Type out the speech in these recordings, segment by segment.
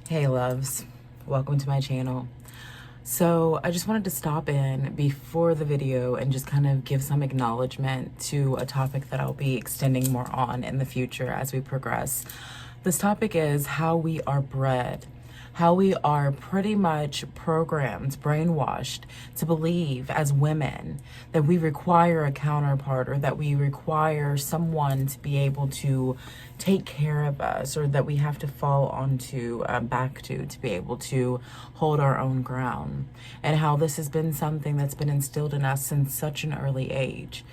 Hey loves, welcome to my channel. So I just wanted to stop in before the video and just kind of give some acknowledgement to a topic that I'll be extending more on in the future as we progress. This topic is how we are bred, how we are pretty much programmed, brainwashed to believe as women that we require a counterpart, or that we require someone to be able to take care of us, or that we have to fall onto, back to be able to hold our own ground. And how this has been something that's been instilled in us since such an early age.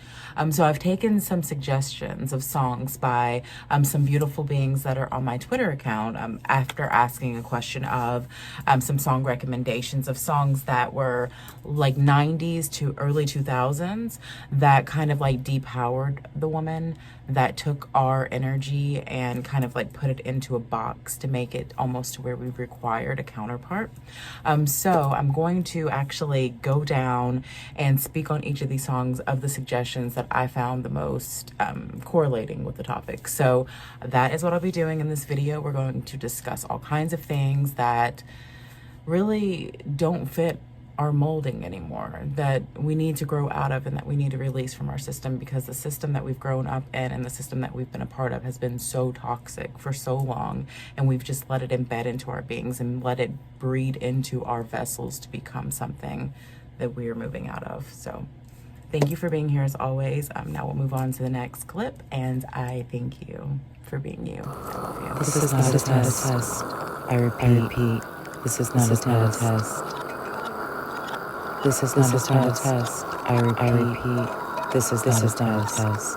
So I've taken some suggestions of songs by some beautiful beings that are on my Twitter account after asking a question of some song recommendations of songs that were like 90s to early 2000s that kind of like depowered the woman, that took our energy and kind of like put it into a box to make it almost to where we required a counterpart. So I'm going to actually go down and speak on each of these songs of the suggestions that I found the most correlating with the topic. So that is what I'll be doing in this video. We're going to discuss all kinds of things that really don't fit our molding anymore, that we need to grow out of and that we need to release from our system, because the system that we've grown up in and the system that we've been a part of has been so toxic for so long, and we've just let it embed into our beings and let it breed into our vessels to become something that we are moving out of. So thank you for being here as always. Now we'll move on to the next clip, and I thank you for being you. I love you. This is not a test. I repeat. This is not a test. This is not a test. I repeat. This is not a test.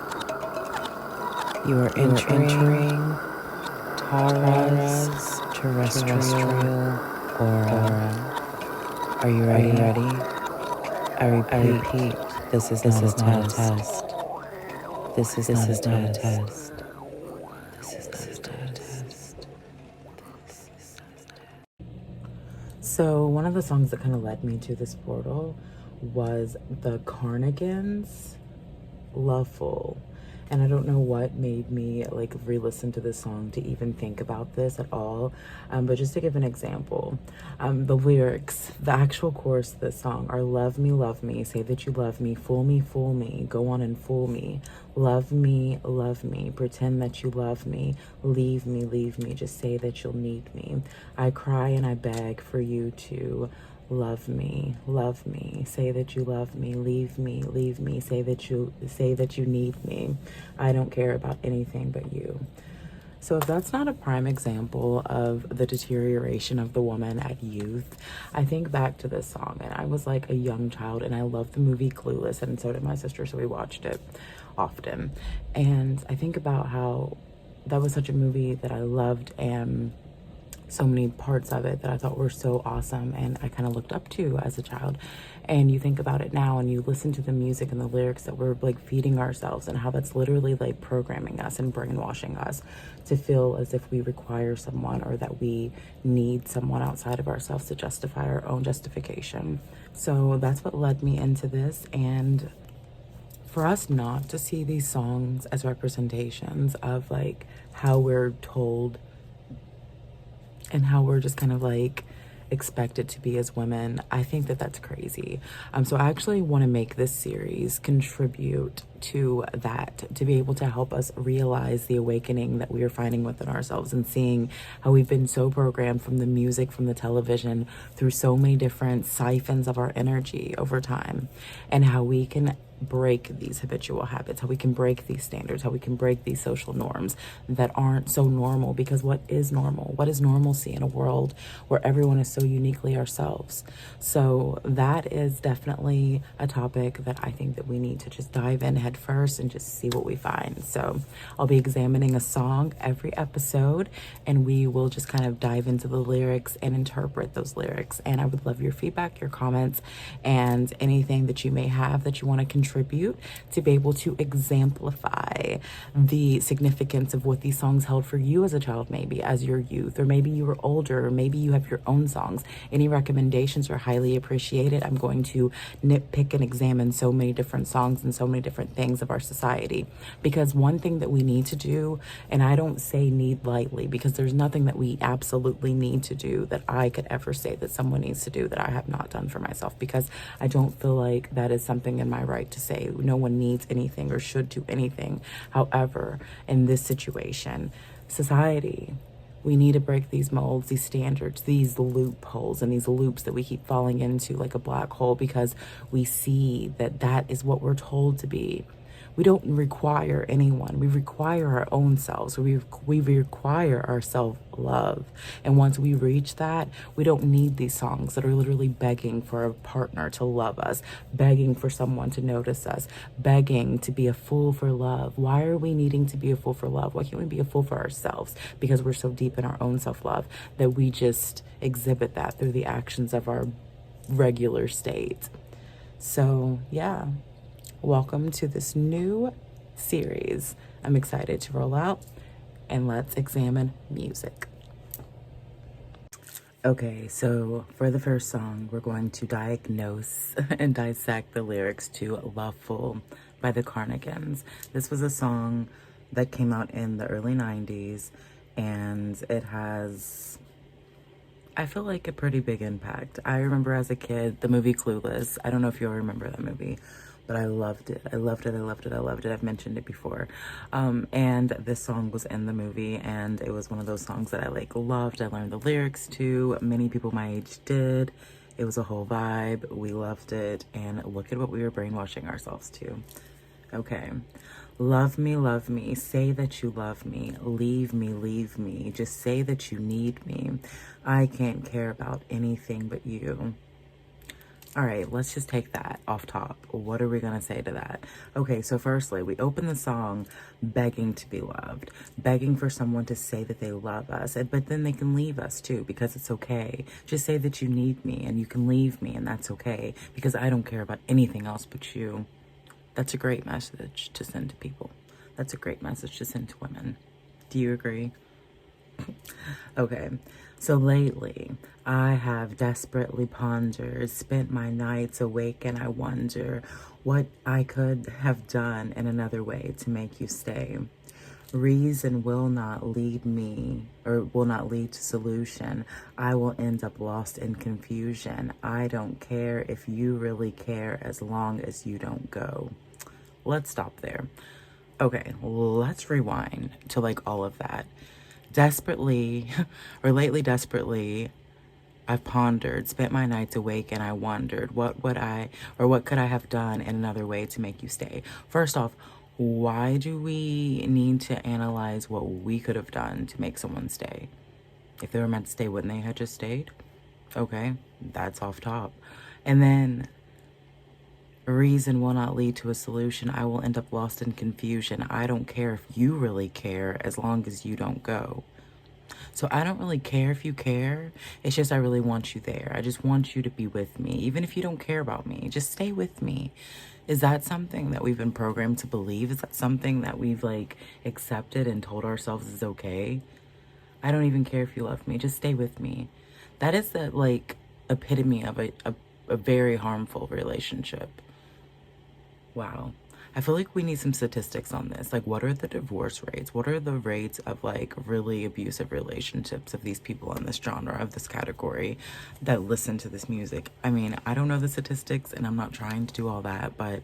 You are entering Tara's terrestrial aura. Are you ready? I repeat. This is not a test. This is not a test. So one of the songs that kind of led me to this portal was the Carnigans' Loveful. And I don't know what made me like re-listen to this song to even think about this at all. But just to give an example, the lyrics, the actual chorus of this song are love me, say that you love me, fool me, go on and fool me, love me, pretend that you love me, leave me, just say that you'll need me. I cry and I beg for you to love me, say that you love me, leave me, say that you need me. I don't care about anything but you. So if that's not a prime example of the deterioration of the woman at youth, I think back to this song, and I was like a young child, and I loved the movie Clueless, and so did my sister, so we watched it often. And I think about how that was such a movie that I loved, and so many parts of it that I thought were so awesome and I kind of looked up to as a child. And you think about it now and you listen to the music and the lyrics that we're like feeding ourselves, and how that's literally like programming us and brainwashing us to feel as if we require someone, or that we need someone outside of ourselves to justify our own justification. So that's what led me into this. And for us not to see these songs as representations of like how we're told and how we're just kind of like expected to be as women, I think that that's crazy. So I actually want to make this series contribute to that, to be able to help us realize the awakening that we are finding within ourselves, and seeing how we've been so programmed from the music, from the television, through so many different siphons of our energy over time, and how we can break these habitual habits, how we can break these standards, how we can break these social norms that aren't so normal. Because what is normal? What is normalcy in a world where everyone is so uniquely ourselves? So that is definitely a topic that I think that we need to just dive in head first and just see what we find. So I'll be examining a song every episode, and we will just kind of dive into the lyrics and interpret those lyrics. And I would love your feedback, your comments, and anything that you may have that you want to contribute contribute to be able to exemplify the significance of what these songs held for you as a child, maybe as your youth, or maybe you were older, or maybe you have your own songs. Any recommendations are highly appreciated. I'm going to nitpick and examine so many different songs and so many different things of our society, because one thing that we need to do, and I don't say need lightly, because there's nothing that we absolutely need to do that I could ever say that someone needs to do that I have not done for myself, because I don't feel like that is something in my right to say. No one needs anything or should do anything. However, in this situation, society, we need to break these molds, these standards, these loopholes, and these loops that we keep falling into like a black hole, because we see that that is what we're told to be. We don't require anyone. We require our own selves. We require our self-love. And once we reach that, we don't need these songs that are literally begging for a partner to love us, begging for someone to notice us, begging to be a fool for love. Why are we needing to be a fool for love? Why can't we be a fool for ourselves? Because we're so deep in our own self-love that we just exhibit that through the actions of our regular state. So, yeah. Welcome to this new series. I'm excited to roll out, and let's examine music. Okay, so for the first song, we're going to diagnose and dissect the lyrics to Loveful by the Carnigans. This was a song that came out in the early 90s, and it has, I feel like, a pretty big impact. I remember as a kid, the movie Clueless. I don't know if you'll remember that movie, but I loved it. I loved it. I loved it. I loved it. I've mentioned it before. And this song was in the movie, and it was one of those songs that I loved. I learned the lyrics to. Many people my age did. It was a whole vibe. We loved it. And look at what we were brainwashing ourselves to. Okay. Love me, say that you love me, leave me, just say that you need me. I can't care about anything but you. All right, let's just take that off top. What are we going to say to that? Okay, so firstly, we open the song begging to be loved, begging for someone to say that they love us, but then they can leave us too, because it's okay. Just say that you need me and you can leave me, and that's okay, because I don't care about anything else but you. That's a great message to send to people. That's a great message to send to women. Do you agree? Okay, so lately I have desperately pondered, spent my nights awake, and I wonder what I could have done in another way to make you stay. Reason will not lead me, or will not lead to solution. I will end up lost in confusion. I don't care if you really care, as long as you don't go. Let's stop there. Okay, let's rewind to all of that. Desperately, or lately desperately, I've pondered, spent my nights awake, and I wondered what could I have done in another way to make you stay. First off, why do we need to analyze what we could have done to make someone stay? If they were meant to stay, wouldn't they have just stayed? Okay, that's off top. And then, reason will not lead to a solution. I will end up lost in confusion. I don't care if you really care, as long as you don't go. So I don't really care if you care. It's just I really want you there. I just want you to be with me. Even if you don't care about me, just stay with me. Is that something that we've been programmed to believe? Is that something that we've accepted and told ourselves is okay? I don't even care if you love me. Just stay with me. That is the epitome of a very harmful relationship. Wow. I feel like we need some statistics on this. What are the divorce rates? What are the rates of really abusive relationships of these people in this genre, of this category, that listen to this music? I mean, I don't know the statistics, and I'm not trying to do all that, but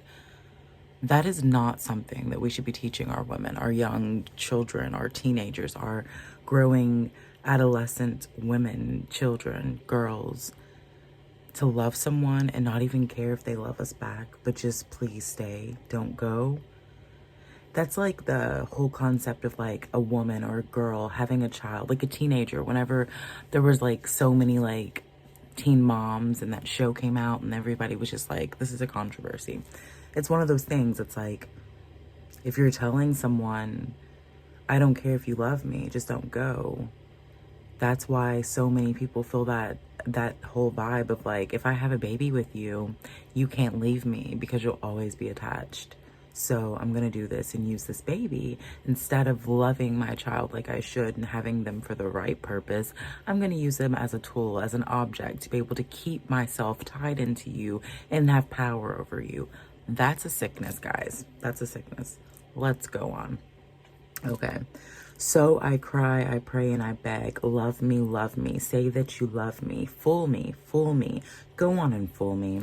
that is not something that we should be teaching our women, our young children, our teenagers, our growing adolescent women, children, girls, to love someone and not even care if they love us back, but just please stay, don't go. That's the whole concept of a woman or a girl having a child, a teenager. Whenever there was so many teen moms and that show came out, and everybody was just this is a controversy. It's one of those things. It's if you're telling someone, I don't care if you love me, just don't go, That's why so many people feel that whole vibe of like, if I have a baby with you, you can't leave me because you'll always be attached. So I'm going to do this and use this baby instead of loving my child like I should and having them for the right purpose. I'm going to use them as a tool, as an object to be able to keep myself tied into you and have power over you. That's a sickness, guys. That's a sickness. Let's go on. Okay. So I cry, I pray, and I beg. Love me, say that you love me. Fool me, go on and fool me.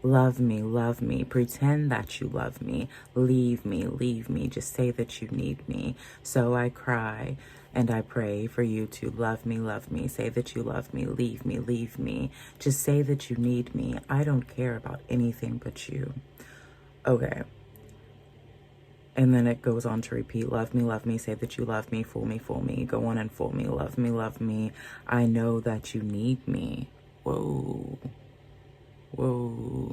Love me, pretend that you love me. Leave me, just say that you need me. So I cry and I pray for you to love me, say that you love me. Leave me, just say that you need me. I don't care about anything but you. Okay. And then it goes on to repeat, love me, say that you love me, fool me, go on and fool me, love me, I know that you need me. Whoa.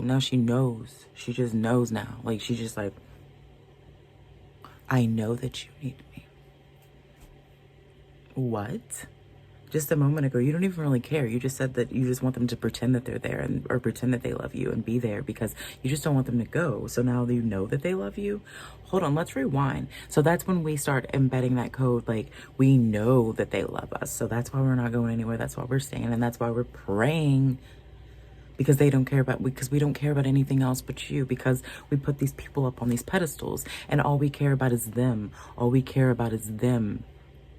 Now she knows. She just knows now. Like, she's just like, I know that you need me. What? Just a moment ago, you don't even really care. You just said that you just want them to pretend that they're there or pretend that they love you and be there because you just don't want them to go. So now you know that they love you. Hold on, let's rewind. So that's when we start embedding that code. Like, we know that they love us. So that's why we're not going anywhere. That's why we're staying. And that's why we're praying, because they don't care about, because we don't care about anything else but you, because we put these people up on these pedestals and all we care about is them. All we care about is them.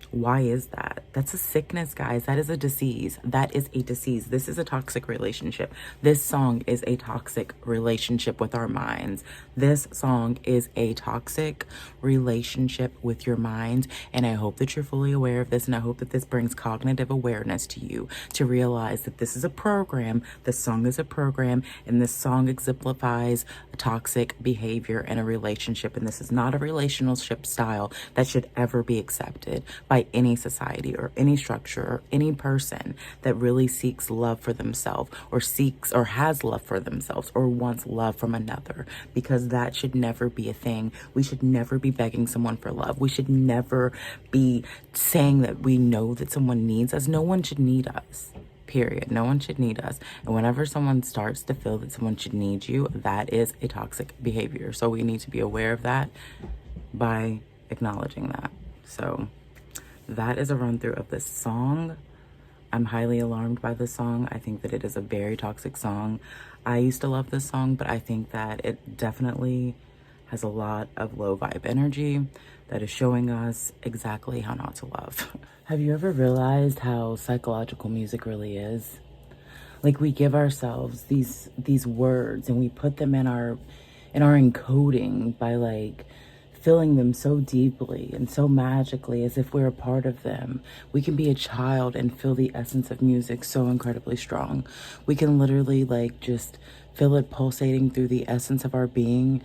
Why is that? That's a sickness, guys. That is a disease. That is a disease. This is a toxic relationship. This song is a toxic relationship with our minds. This song is a toxic relationship with your mind. And I hope that you're fully aware of this. And I hope that this brings cognitive awareness to you to realize that this is a program. This song is a program. And this song exemplifies a toxic behavior in a relationship. And this is not a relationship style that should ever be accepted by any society or any structure or any person that really seeks love for themselves or seeks or has love for themselves or wants love from another, because that should never be a thing. We should never be begging someone for love. We should never be saying that we know that someone needs us. No one should need us. Period. No one should need us. And whenever someone starts to feel that someone should need you, that is a toxic behavior. So we need to be aware of that by acknowledging that. So that is a run through of this song. I'm highly alarmed by this song. I think that it is a very toxic song. I used to love this song, but I think that it definitely has a lot of low vibe energy that is showing us exactly how not to love. Have you ever realized how psychological music really is? Like, we give ourselves these words and we put them in our encoding by like filling them so deeply and so magically as if we're a part of them. We can be a child and feel the essence of music so incredibly strong. We can literally like just feel it pulsating through the essence of our being,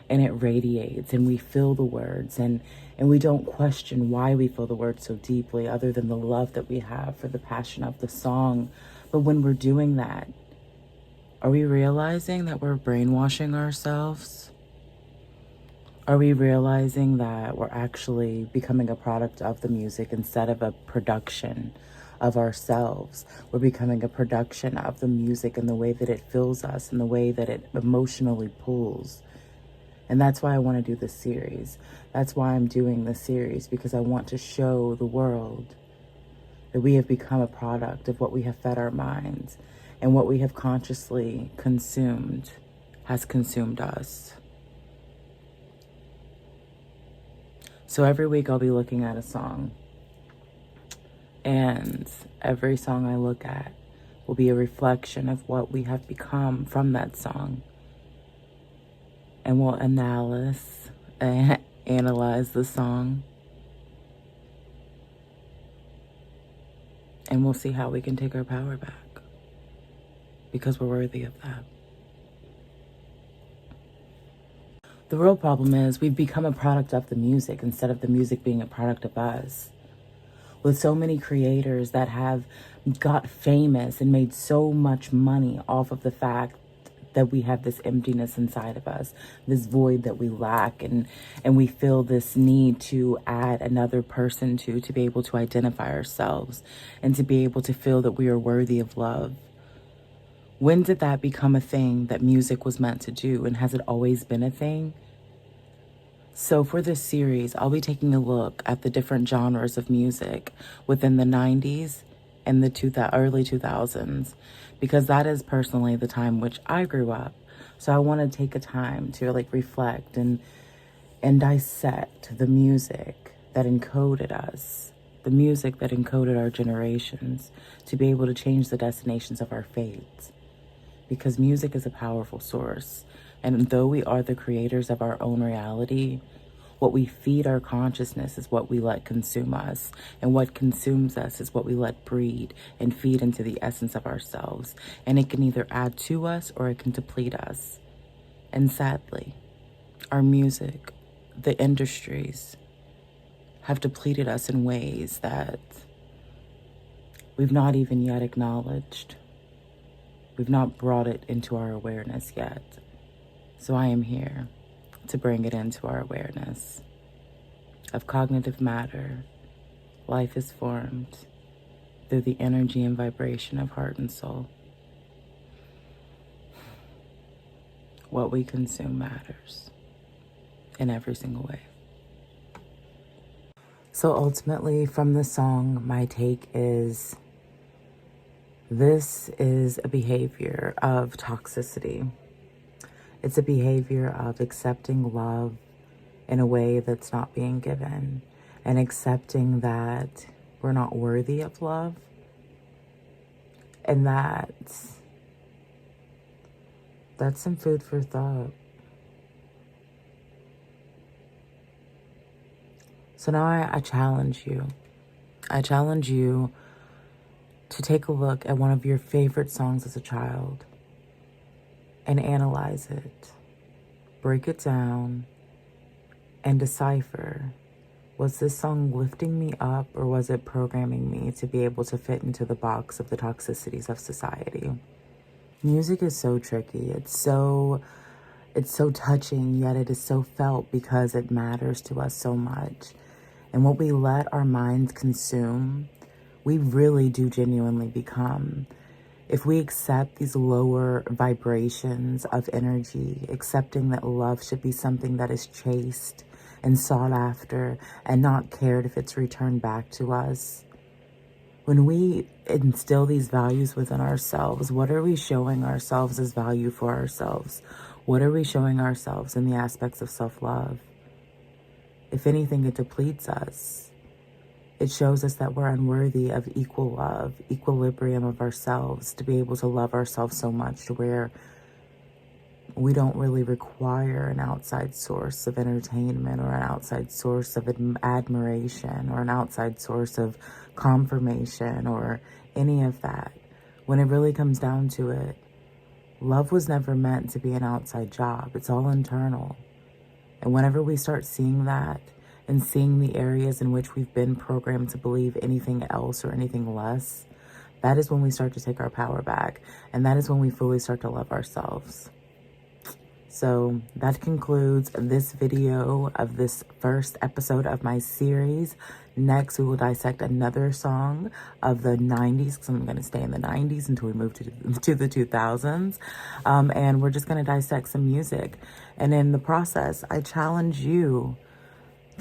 and it radiates and we feel the words and we don't question why we feel the words so deeply other than the love that we have for the passion of the song. But when we're doing that, are we realizing that we're brainwashing ourselves? Are we realizing that we're actually becoming a product of the music instead of a production of ourselves? We're becoming a production of the music and the way that it fills us and the way that it emotionally pulls. And that's why I want to do this series. That's why I'm doing this series, because I want to show the world that we have become a product of what we have fed our minds, and what we have consciously consumed has consumed us. So every week I'll be looking at a song, and every song I look at will be a reflection of what we have become from that song. And we'll analyze the song, and we'll see how we can take our power back, because we're worthy of that. The real problem is we've become a product of the music instead of the music being a product of us. With so many creators that have got famous and made so much money off of the fact that we have this emptiness inside of us, this void that we lack, and we feel this need to add another person to be able to identify ourselves and to be able to feel that we are worthy of love. When did that become a thing that music was meant to do, and has it always been a thing? So for this series, I'll be taking a look at the different genres of music within the 90s and the early 2000s, because that is personally the time which I grew up. So I want to take a time to like reflect and dissect the music that encoded us, the music that encoded our generations, to be able to change the destinations of our fates. Because music is a powerful source. And though we are the creators of our own reality, what we feed our consciousness is what we let consume us. And what consumes us is what we let breed and feed into the essence of ourselves. And it can either add to us or it can deplete us. And sadly, our music, the industries, have depleted us in ways that we've not even yet acknowledged. We've not brought it into our awareness yet. So I am here to bring it into our awareness of cognitive matter. Life is formed through the energy and vibration of heart and soul. What we consume matters in every single way. So ultimately, from the song, my take is, this is a behavior of toxicity. It's a behavior of accepting love in a way that's not being given, and accepting that we're not worthy of love, and that's some food for thought. So now I challenge you. I challenge you to take a look at one of your favorite songs as a child and analyze it, break it down, and decipher, was this song lifting me up, or was it programming me to be able to fit into the box of the toxicities of society? Music is so tricky. It's so touching, yet it is so felt because it matters to us so much. And what we let our minds consume, we really do genuinely become. If we accept these lower vibrations of energy, accepting that love should be something that is chaste and sought after and not cared if it's returned back to us, when we instill these values within ourselves, what are we showing ourselves as value for ourselves? What are we showing ourselves in the aspects of self-love? If anything, it depletes us. It shows us that we're unworthy of equal love, equilibrium of ourselves, to be able to love ourselves so much to where we don't really require an outside source of entertainment, or an outside source of admiration, or an outside source of confirmation, or any of that. When it really comes down to it, love was never meant to be an outside job. It's all internal. And whenever we start seeing that, and seeing the areas in which we've been programmed to believe anything else or anything less, that is when we start to take our power back. And that is when we fully start to love ourselves. So that concludes this video of this first episode of my series. Next, we will dissect another song of the 90s, because I'm going to stay in the 90s until we move to the 2000s. And we're just going to dissect some music. And in the process, I challenge you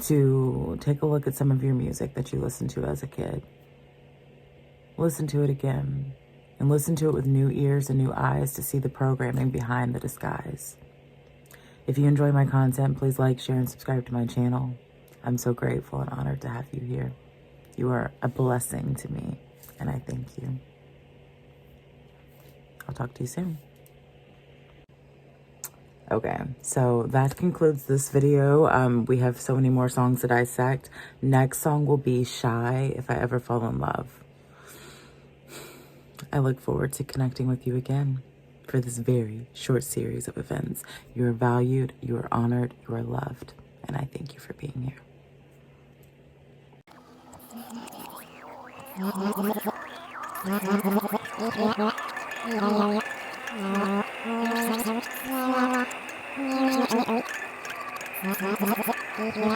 to take a look at some of your music that you listened to as a kid. Listen to it again, and listen to it with new ears and new eyes to see the programming behind the disguise. If you enjoy my content, please like, share, and subscribe to my channel. I'm so grateful and honored to have you here. You are a blessing to me, and I thank you. I'll talk to you soon. Okay, so that concludes this video. We have so many more songs to dissect. Next song will be Shy, If I Ever Fall in Love. I look forward to connecting with you again for this very short series of events. You are valued, you are honored, you are loved, and I thank you for being here. Test.